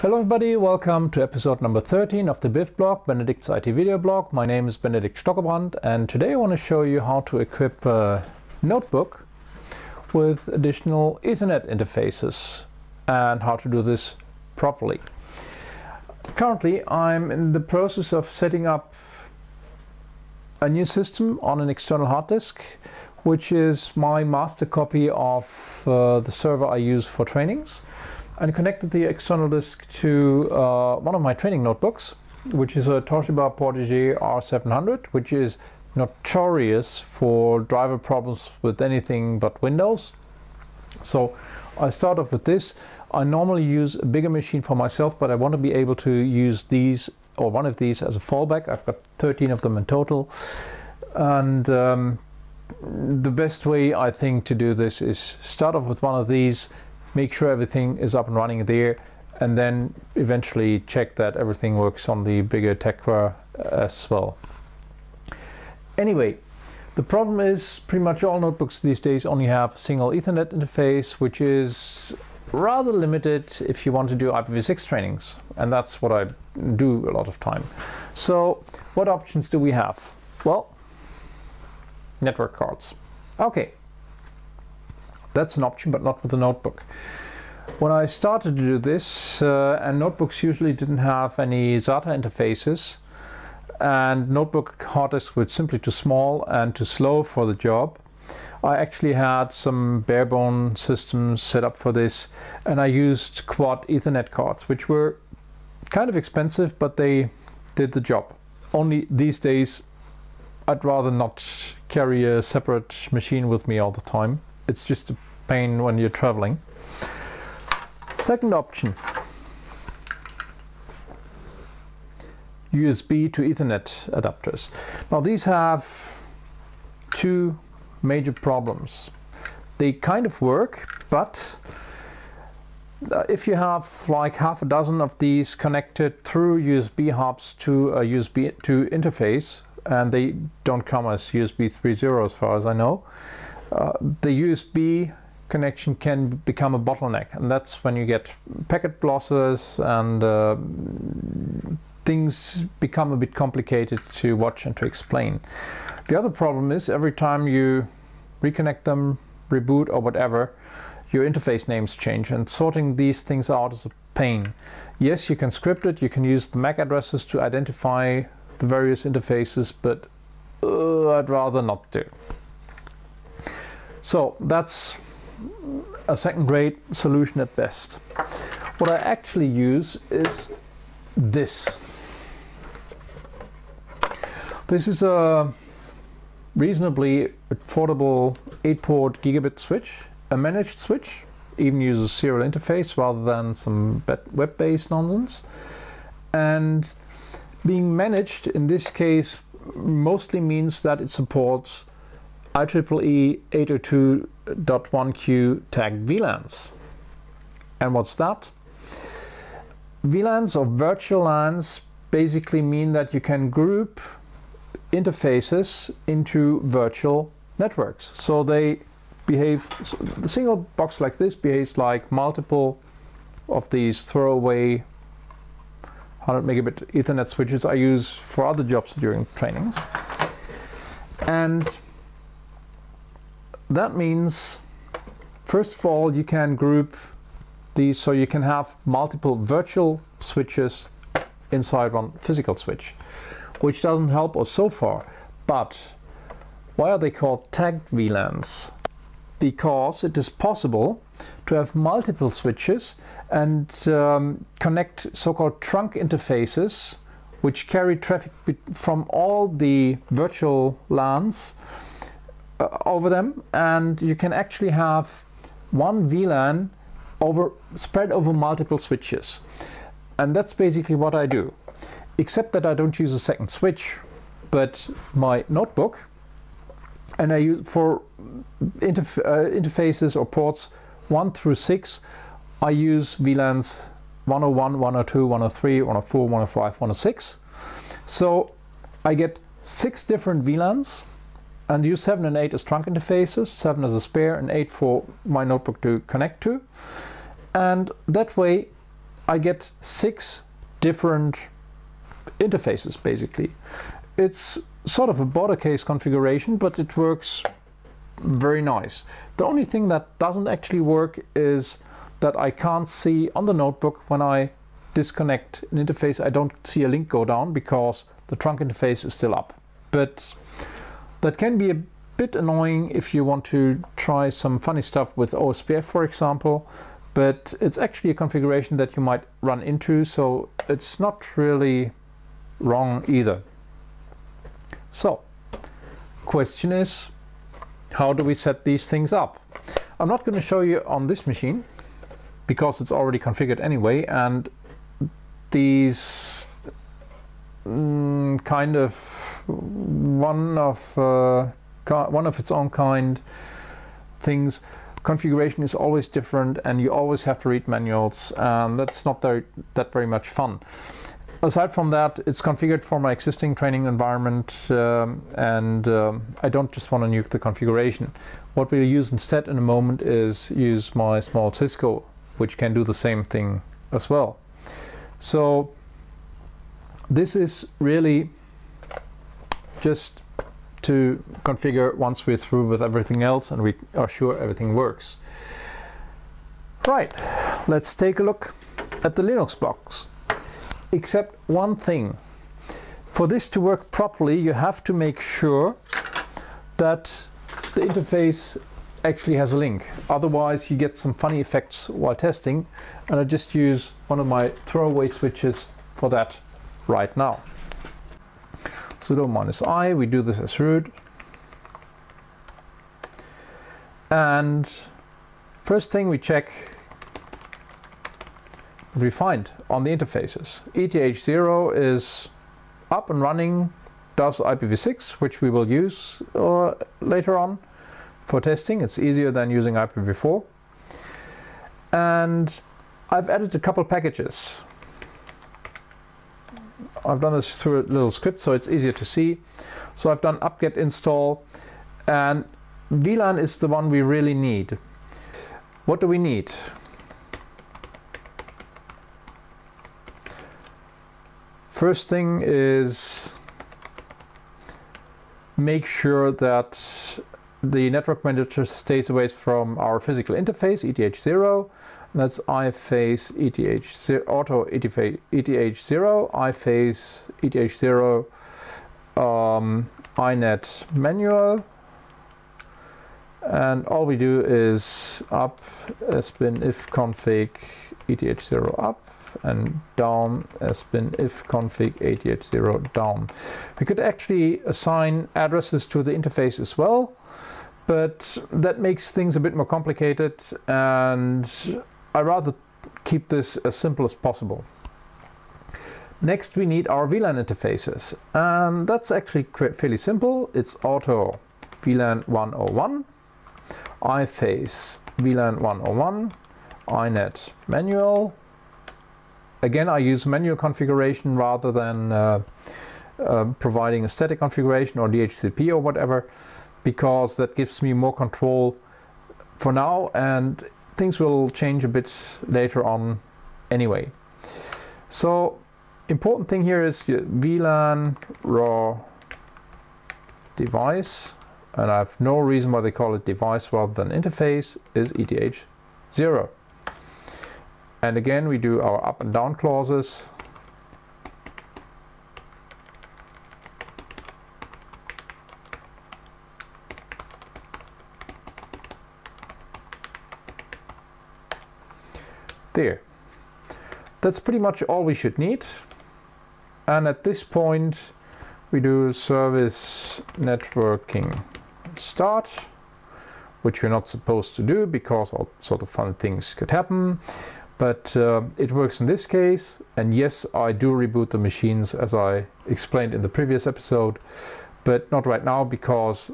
Hello everybody, welcome to episode number 13 of the BIVBlog, Benedict's IT video blog. My name is Benedict Stockerbrand and today I want to show you how to equip a notebook with additional Ethernet interfaces and how to do this properly. Currently I'm in the process of setting up a new system on an external hard disk, which is my master copy of the server I use for trainings. I connected the external disk to one of my training notebooks, which is a Toshiba Protege R700, which is notorious for driver problems with anything but Windows. So I start off with this. I normally use a bigger machine for myself, but I want to be able to use these or one of these as a fallback. I've got 13 of them in total. And the best way I think to do this is start off with one of these, make sure everything is up and running there, and then eventually check that everything works on the bigger Tecra as well. Anyway, the problem is pretty much all notebooks these days only have a single Ethernet interface, which is rather limited if you want to do IPv6 trainings, and that's what I do a lot of time. So what options do we have? Well, network cards. Okay. That's an option, but not with a notebook. When I started to do this, and notebooks usually didn't have any SATA interfaces, and notebook hard disks were simply too small and too slow for the job, I actually had some bare-bone systems set up for this, and I used quad Ethernet cards, which were kind of expensive, but they did the job. Only these days, I'd rather not carry a separate machine with me all the time. It's just a pain when you're traveling. Second option, USB to Ethernet adapters. Now these have two major problems. They kind of work, but if you have like half a dozen of these connected through USB hubs to a USB 2 interface, and they don't come as USB 3.0 as far as I know, the USB connection can become a bottleneck, and that's when you get packet losses and things become a bit complicated to watch and to explain. The other problem is every time you reconnect them, reboot or whatever, your interface names change, and sorting these things out is a pain. Yes, you can script it, you can use the MAC addresses to identify the various interfaces, but I'd rather not do. So that's a second-rate solution at best. What I actually use is this. This is a reasonably affordable 8-port gigabit switch, a managed switch, even uses serial interface rather than some web-based nonsense. And being managed in this case mostly means that it supports IEEE 802.1q tagged VLANs. And what's that? VLANs or virtual LANs basically mean that you can group interfaces into virtual networks. So they behave, the single box like this behaves like multiple of these throwaway 100 megabit Ethernet switches I use for other jobs during trainings. And that means, first of all, you can group these so you can have multiple virtual switches inside one physical switch, which doesn't help us so far. But why are they called tagged VLANs? Because it is possible to have multiple switches and connect so-called trunk interfaces which carry traffic from all the virtual LANs over them, and you can actually have one VLAN spread over multiple switches. And that's basically what I do, except that I don't use a second switch, but my notebook, and I use for interfaces or ports 1 through 6, I use VLANs 101, 102, 103, 104, 105, 106. So I get 6 different VLANs and use 7 and 8 as trunk interfaces, 7 as a spare and 8 for my notebook to connect to. And that way I get 6 different interfaces basically. It's sort of a border case configuration, but it works very nice. The only thing that doesn't actually work is that I can't see on the notebook when I disconnect an interface, I don't see a link go down because the trunk interface is still up. But that can be a bit annoying if you want to try some funny stuff with OSPF, for example, but it's actually a configuration that you might run into, so it's not really wrong either. So, question is, how do we set these things up? I'm not going to show you on this machine because it's already configured anyway, and these kind of one of its own kind things. Configuration is always different, and you always have to read manuals, and that's not that very much fun. Aside from that, it's configured for my existing training environment, and I don't just want to nuke the configuration. What we'll use instead in a moment is use my small Cisco, which can do the same thing as well. So this is really just to configure once we're through with everything else and we are sure everything works. Right, let's take a look at the Linux box. Except one thing. For this to work properly, you have to make sure that the interface actually has a link. Otherwise, you get some funny effects while testing, and I just use one of my throwaway switches for that right now. Sudo -I, we do this as root. And first thing we check what we find on the interfaces. ETH0 is up and running, does IPv6, which we will use later on for testing. It's easier than using IPv4. And I've added a couple packages. I've done this through a little script so it's easier to see. So I've done apt-get install, and VLAN is the one we really need. What do we need? First thing is make sure that the network manager stays away from our physical interface, ETH0. That's iFace ETH0, auto ETH0, iFace ETH0, iNet manual. And all we do is up sbin if config ETH0 up and down sbin if config ETH0 down. We could actually assign addresses to the interface as well, but that makes things a bit more complicated, and I rather keep this as simple as possible. Next we need our VLAN interfaces, and that's actually fairly simple. It's auto VLAN 101, iFace VLAN 101, iNet manual. Again, I use manual configuration rather than providing a static configuration or DHCP or whatever, because that gives me more control for now, and things will change a bit later on anyway. So important thing here is VLAN raw device, and I have no reason why they call it device rather than interface, is ETH0. And again, we do our up and down clauses. There. That's pretty much all we should need. And at this point, we do service networking start, which we're not supposed to do because all sort of fun things could happen. But it works in this case, and yes, I do reboot the machines as I explained in the previous episode, but not right now because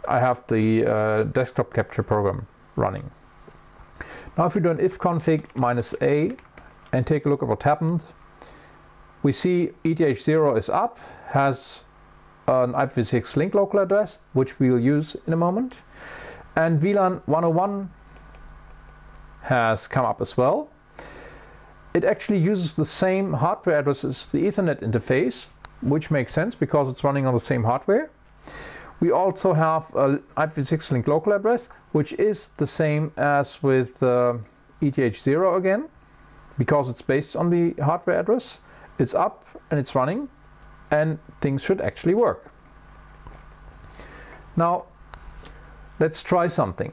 I have the desktop capture program running. Now if we do an ifconfig -a and take a look at what happened, we see ETH0 is up, has an IPv6 link local address, which we'll use in a moment, and VLAN 101 has come up as well. it actually uses the same hardware address as the Ethernet interface, which makes sense because it's running on the same hardware. We also have a IPv6 link local address, which is the same as with ETH0 again, because it's based on the hardware address. It's up and it's running, and things should actually work. Now, let's try something.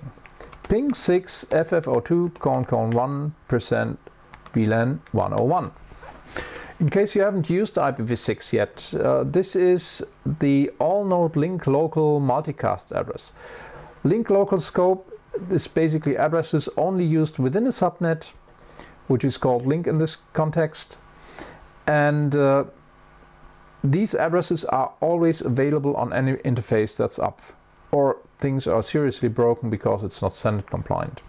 Ping 6 FF02 :1% VLAN 101. In case you haven't used IPv6 yet, this is the all-node link local multicast address. Link local scope is basically addresses only used within a subnet, which is called link in this context. And these addresses are always available on any interface that's up, or things are seriously broken because it's not standard compliant.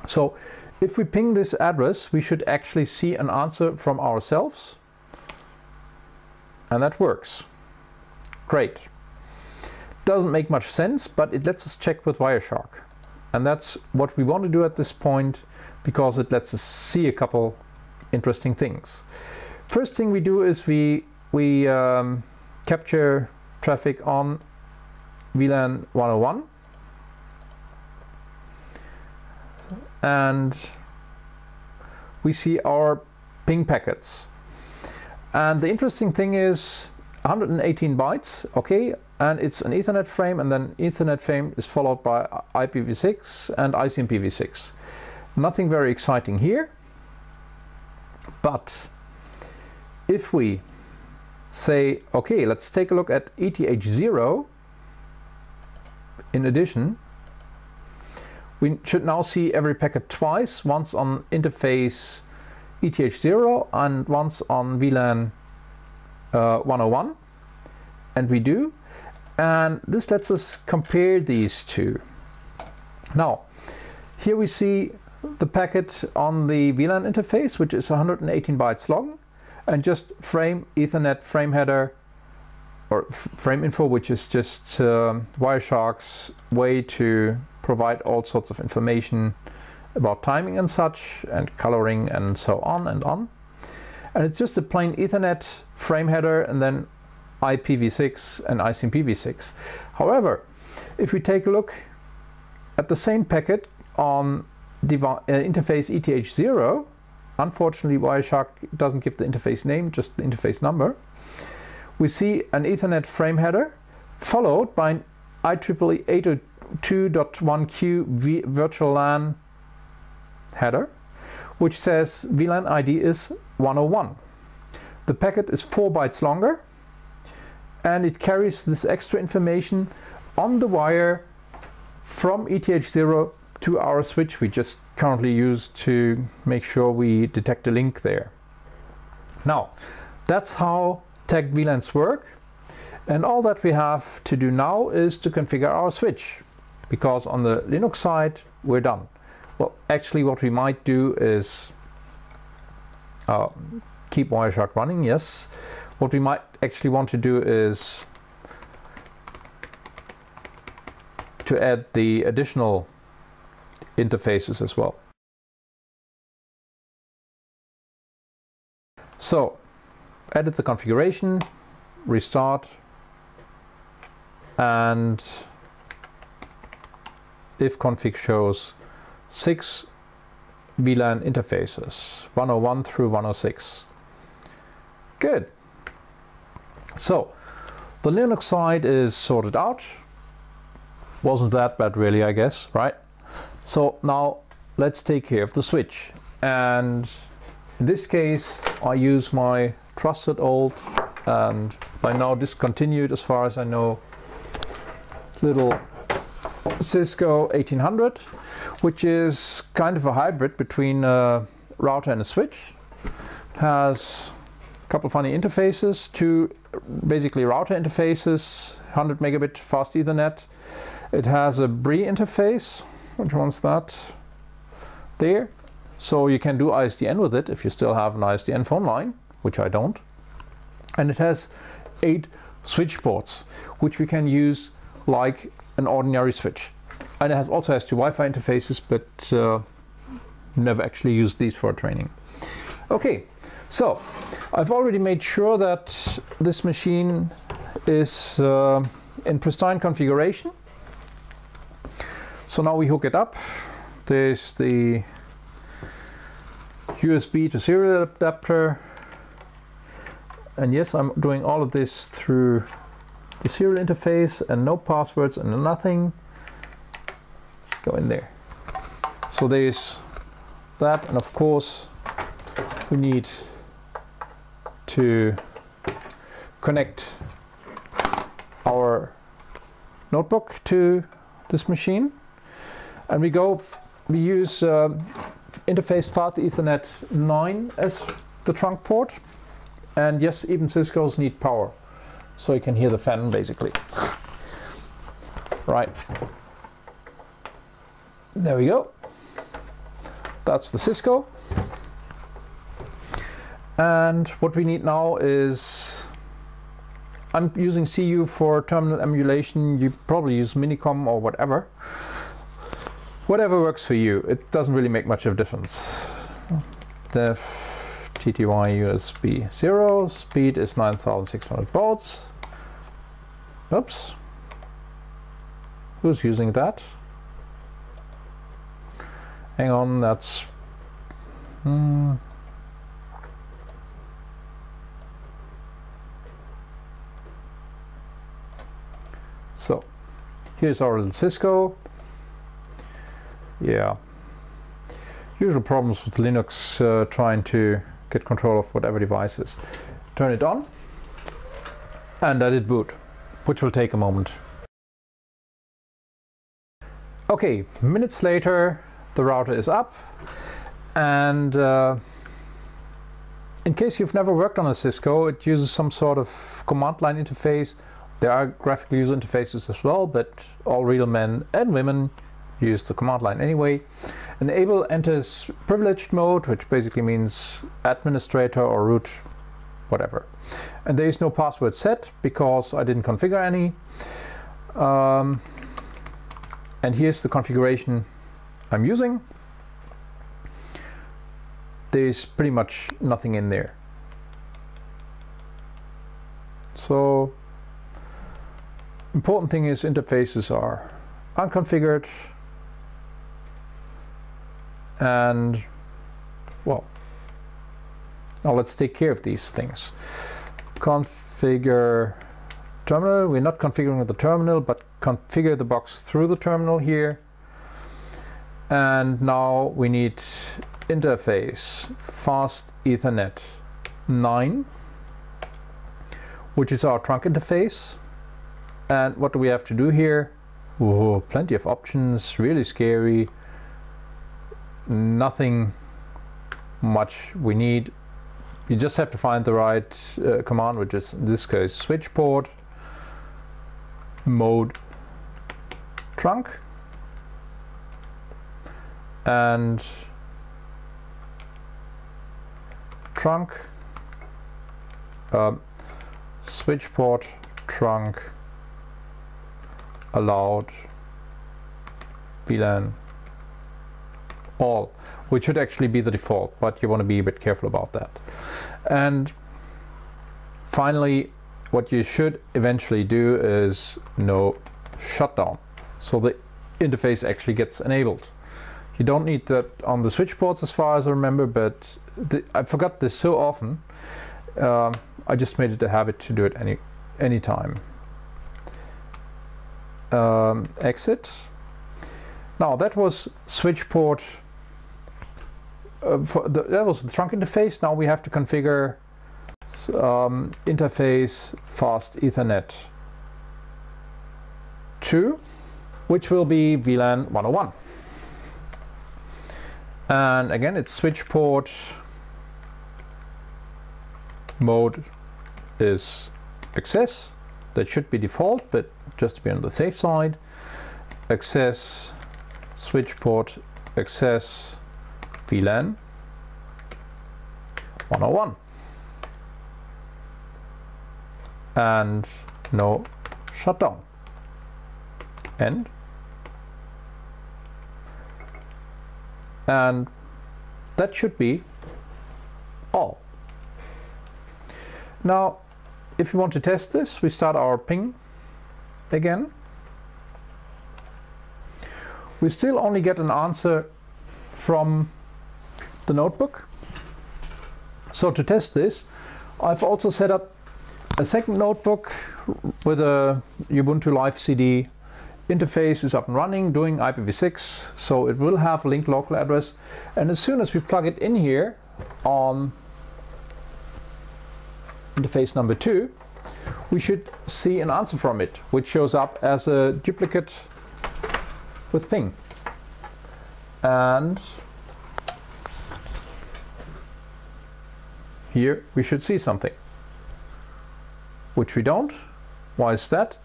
So if we ping this address, we should actually see an answer from ourselves, and that works. Great. Doesn't make much sense, but it lets us check with Wireshark, and that's what we want to do at this point, because it lets us see a couple interesting things. First thing we do is we capture traffic on VLAN 101, and we see our ping packets. And the interesting thing is 118 bytes, okay, and it's an Ethernet frame, and then Ethernet frame is followed by IPv6 and ICMPv6. Nothing very exciting here, but if we say, okay, let's take a look at ETH0, in addition, we should now see every packet twice, once on interface ETH0 and once on VLAN 101, and we do, and this lets us compare these two. Now, here we see the packet on the VLAN interface, which is 118 bytes long, and just frame Ethernet frame header, or frame info, which is just Wireshark's way to provide all sorts of information about timing and such, and coloring and so on and on. And it's just a plain Ethernet frame header and then IPv6 and ICMPv6. However, if we take a look at the same packet on interface ETH0, unfortunately Wireshark doesn't give the interface name, just the interface number, we see an Ethernet frame header followed by an IEEE 802.1q virtual LAN header, which says VLAN ID is 101. The packet is 4 bytes longer, and it carries this extra information on the wire from ETH0 to our switch we just currently use to make sure we detect a link there. Now, that's how tagged VLANs work, and all that we have to do now is to configure our switch, because on the Linux side we're done. Well, actually what we might do is keep Wireshark running, yes. What we might actually want to do is to add the additional interfaces as well. So, edit the configuration, restart, and if config shows 6 VLAN interfaces, 101 through 106. Good. So, the Linux side is sorted out. Wasn't that bad really, I guess, right? So now let's take care of the switch. And in this case, I use my trusted old, and by now discontinued as far as I know, little Cisco 1800, which is kind of a hybrid between a router and a switch. Has a couple funny interfaces, two basically router interfaces, 100 megabit fast Ethernet. It has a BRI interface, which one's that? There. So you can do ISDN with it if you still have an ISDN phone line, which I don't. And it has 8 switch ports, which we can use like an ordinary switch. And it also has 2 Wi-Fi interfaces, but never actually used these for training. Okay, so I've already made sure that this machine is in pristine configuration. So now we hook it up. There's the USB to serial adapter. And yes, I'm doing all of this through the serial interface and no passwords and nothing. Go in there. So there's that, and of course we need to connect our notebook to this machine, and we use interface fast Ethernet 9 as the trunk port. And yes, even Cisco's need power, so you can hear the fan basically. Right, there we go. That's the Cisco. And what we need now is, I'm using CU for terminal emulation. You probably use Minicom or whatever. Whatever works for you. It doesn't really make much of a difference. Def TTY USB 0, speed is 9600 baud. Oops. Who's using that? Hang on, that's... So, here's our little Cisco. Yeah. Usual problems with Linux trying to get control of whatever devices. Turn it on and let it boot, which will take a moment. Okay, minutes later the router is up, and in case you've never worked on a Cisco, it uses some sort of command line interface. There are graphical user interfaces as well, but all real men and women use the command line anyway. Enable enters privileged mode, which basically means administrator or root, whatever. And there is no password set because I didn't configure any. And here's the configuration I'm using. There's pretty much nothing in there. So, important thing is interfaces are unconfigured. And well, now let's take care of these things. Configure terminal. We're not configuring the terminal, but configure the box through the terminal here. And now we need interface fast Ethernet 9, which is our trunk interface. And what do we have to do here? Whoa, plenty of options, really scary. Nothing much we need. You just have to find the right command, which is in this case switch port mode trunk, and trunk switch port trunk allowed VLAN all, which should actually be the default, but you want to be a bit careful about that. And finally, what you should eventually do is no shutdown, so the interface actually gets enabled. You don't need that on the switch ports as far as I remember, but I forgot this so often. I just made it a habit to do it any time. Exit. Now that was switch port. That was the trunk interface. Now we have to configure interface fast Ethernet 2, which will be VLAN 101. And again, it's switch port mode is access. That should be default, but just to be on the safe side, access switch port access VLAN 101, and no shutdown. End. And that should be Now, if we want to test this, we start our ping again. We still only get an answer from the notebook. So to test this, I've also set up a second notebook with a Ubuntu Live CD. Interface is up and running, doing IPv6, so it will have a linked local address. And as soon as we plug it in here on interface number 2, we should see an answer from it, which shows up as a duplicate with ping. And here we should see something, which we don't. Why is that?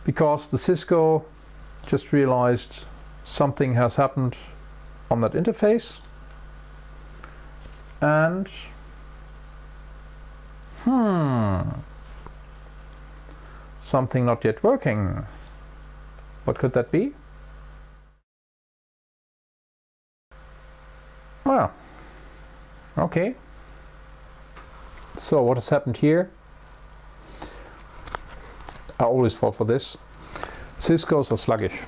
Because the Cisco just realized something has happened on that interface, and something not yet working. What could that be? Well, okay. So what has happened here? I always fall for this. Cisco's are sluggish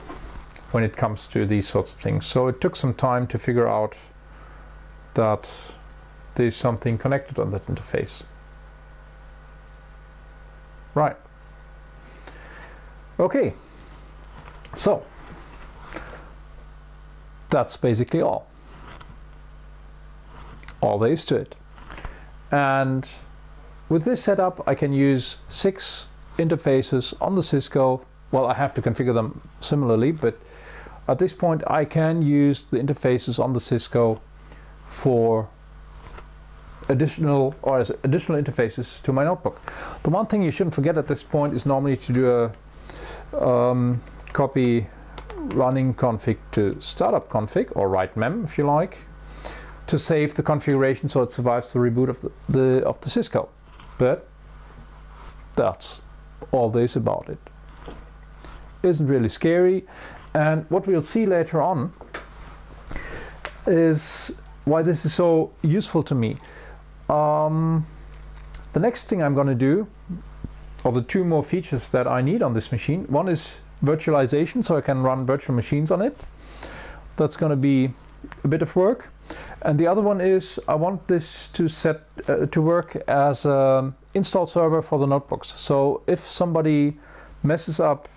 when it comes to these sorts of things. So it took some time to figure out that there's something connected on that interface. Right. Okay. So that's basically all there is to it. And with this setup, I can use 6 interfaces on the Cisco. Well, I have to configure them similarly, but at this point I can use the interfaces on the Cisco for additional interfaces to my notebook. The one thing you shouldn't forget at this point is normally to do a copy running config to startup config, or write mem if you like, to save the configuration so it survives the reboot of the Cisco. But that's all there is about it. Isn't really scary, and what we'll see later on is why this is so useful to me. The next thing I'm going to do, or the 2 more features that I need on this machine, one is virtualization, so I can run virtual machines on it. That's going to be a bit of work. And the other one is I want this to work as an install server for the notebooks. So if somebody messes up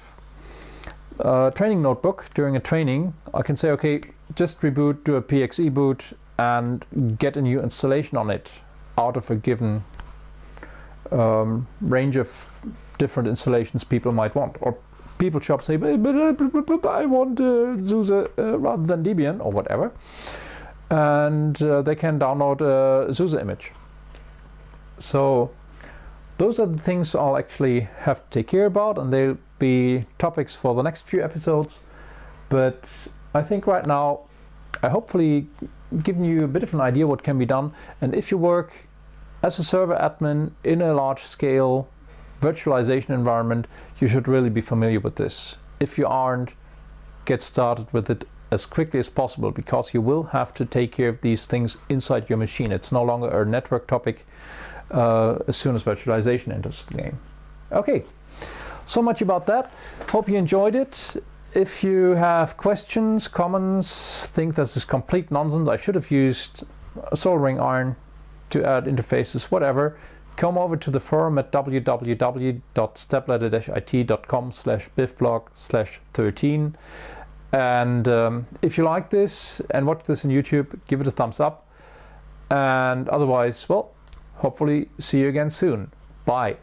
a training notebook during a training, I can say, okay, just reboot, do a PXE boot, and get a new installation on it out of a given range of different installations people might want. Or people shop say, but I want SUSE rather than Debian or whatever, and they can download a SUSE image. So those are the things I'll actually have to take care about, and they'll be topics for the next few episodes. But I think right now I hopefully given you a bit of an idea what can be done. And if you work as a server admin in a large scale virtualization environment, you should really be familiar with this. If you aren't, get started with it as quickly as possible, because you will have to take care of these things inside your machine. It's no longer a network topic as soon as virtualization enters the game. Okay, so much about that. Hope you enjoyed it. If you have questions, comments, think this is complete nonsense, I should have used a soldering iron to add interfaces, whatever, come over to the forum at www.stepladder-it.com/bivblog/13. And if you like this and watch this on YouTube, give it a thumbs up. And otherwise, well, hopefully see you again soon. Bye.